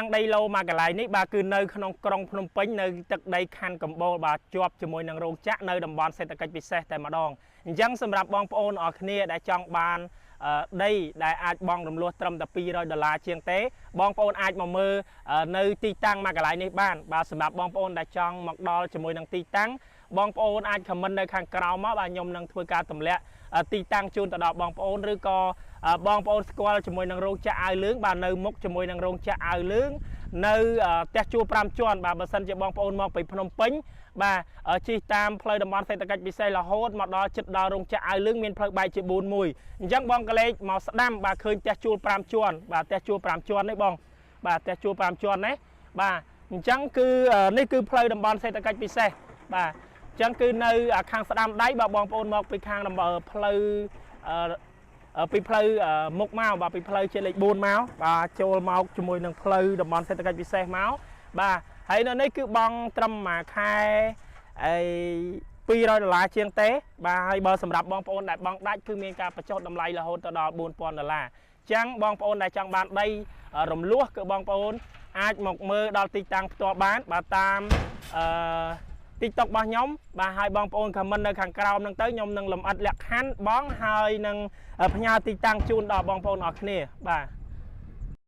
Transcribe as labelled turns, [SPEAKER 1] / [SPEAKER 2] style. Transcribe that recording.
[SPEAKER 1] ងដីឡូមកកន្លែងនេះបាទគឺនៅក្នុងក្រុងភ្នំពេញនៅទឹកដីខណ្ឌកំបូលបាទជាប់ជាមួយនឹងរោងចក្រនៅតំបន់សេដ្ឋកិច្ចពិសេសតែម្ដងអញ្ចឹងសម្រាប់បងប្អូនអរគ្នាដែលចង់បានដីដែលអាចបង់រំលោះត្រឹមតែ$200ជាងទេបងប្អូនអាចមកមើលនៅទីតាំងមកកន្លែងនេះបានបាទសម្រាប់បងប្អូនដែលចង់មកដល់ជាមួយនឹងទីតាំងបងប្អូនអាចខមមិននៅខាងក្រោមមកបាទខ្ញុំនឹងធ្វើការទម្លាក់ទីតាំងជូនទៅដល់បងប្អូនឬក៏បងប្អូនស្គាល់ជាមួយនឹងរោងចក្រអាវលឿងបាទនៅមុខជាមួយនឹងរោងចក្រអាវលឿងនៅផ្ទះជួល5ជាន់បាទបើសិនជាបងប្អូនមកពីភ្នំពេញបាទជិះតាមផ្លូវតំបន់សេដ្ឋកិច្ចពិសេសរហូតមកដល់ជិតដល់រោងចក្រអាវលឿងមានផ្លូវបែកជា4មួយអញ្ចឹងបងកលេចមកស្ដាំបាទឃើញផ្ទះជួល5ជាន់បាទផ្ទះជួល5ជាន់នេះបងបាទផ្ទះជួល5ជាន់ណាបាទអញ្ចឹងគឺនេះគឺផ្លូវតំបន់សេដ្ឋកិច្ចពិសេសបាទអញ្ចឹងគឺនៅខាងស្ដាំដៃបាទបងប្អូនមកពីខាងផ្លូវពីផ្លូវមុខមកបាទពីផ្លូវជាលេខ4មកបាទចូលមកជាមួយនឹងផ្លូវតំបន់សេដ្ឋកិច្ចពិសេសមកបាទហើយនៅនេះគឺបង់ត្រឹមមួយខែអី$200ជាងទេបាទហើយបើសម្រាប់បងប្អូនដែលបង់ដាច់គឺមានការបញ្ចុះតម្លៃរហូតដល់$4000អញ្ចឹងបងប្អូនដែលចង់បានដីរំលោះគឺបងប្អូនអាចមកមើលដល់ទីតាំងផ្ទាល់បានបាទតាមTikTok របស់ខ្ញុំបាទហើយបងប្អូនខមមិននៅខាងក្រោមហ្នឹងទៅខ្ញុំនឹងលម្អិតលក្ខខណ្ឌបងហើយនឹងផ្ញើទីតាំងជូនដល់បងប្អូនអរគ្នាបាទ